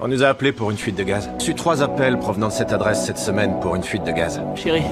On nous a appelés pour une fuite de gaz. J'ai reçu 3 appels provenant de cette adresse cette semaine pour une fuite de gaz. Chérie,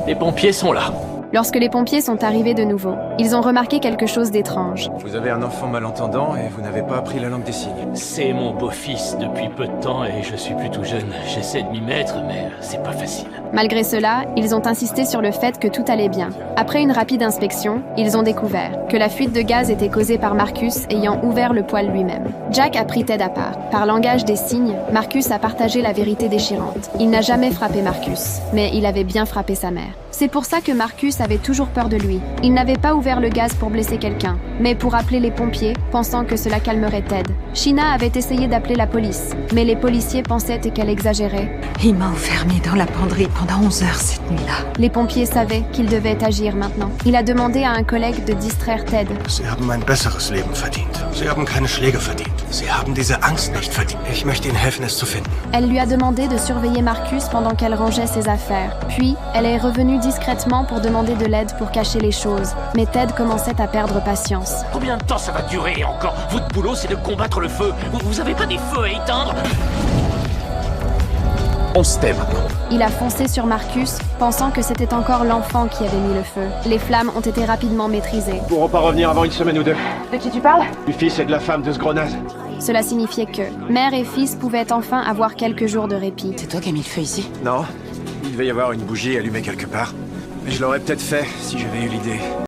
les pompiers sont là. Lorsque les pompiers sont arrivés de nouveau, ils ont remarqué quelque chose d'étrange. Vous avez un enfant malentendant et vous n'avez pas appris la langue des signes. C'est mon beau-fils depuis peu de temps et je suis plutôt jeune. J'essaie de m'y mettre, mais c'est pas facile. Malgré cela, ils ont insisté sur le fait que tout allait bien. Après une rapide inspection, ils ont découvert que la fuite de gaz était causée par Marcus ayant ouvert le poêle lui-même. Jack a pris Ted à part. Par langage des signes, Marcus a partagé la vérité déchirante. Il n'a jamais frappé Marcus, mais il avait bien frappé sa mère. C'est pour ça que Marcus avait toujours peur de lui. Il n'avait pas ouvert le gaz pour blesser quelqu'un, mais pour appeler les pompiers, pensant que cela calmerait Ted. Sheena avait essayé d'appeler la police, mais les policiers pensaient qu'elle exagérait. Il m'a enfermé dans la penderie pendant 11 heures cette nuit-là. Les pompiers savaient qu'ils devaient agir maintenant. Il a demandé à un collègue de distraire Ted. Sie haben ein besseres Leben verdient. Sie haben keine Schläge verdient. Sie haben diese Angst nicht verdient. Ich möchte Ihnen helfen, es zu finden. Elle lui a demandé de surveiller Marcus pendant qu'elle rangeait ses affaires. Puis, elle est revenue discrètement pour demander de l'aide pour cacher les choses. Mais Ted commençait à perdre patience. Combien de temps ça va durer encore? Votre boulot, c'est de combattre le feu. Vous avez pas des feux à éteindre? On se tait maintenant. Il a foncé sur Marcus, pensant que c'était encore l'enfant qui avait mis le feu. Les flammes ont été rapidement maîtrisées. Ils pourront pas revenir avant une semaine ou 2. De qui tu parles? Du fils et de la femme de ce gros naze. Cela signifiait que mère et fils pouvaient enfin avoir quelques jours de répit. C'est toi qui as mis le feu ici? Non, il devait y avoir une bougie allumée quelque part. Mais je l'aurais peut-être fait si j'avais eu l'idée.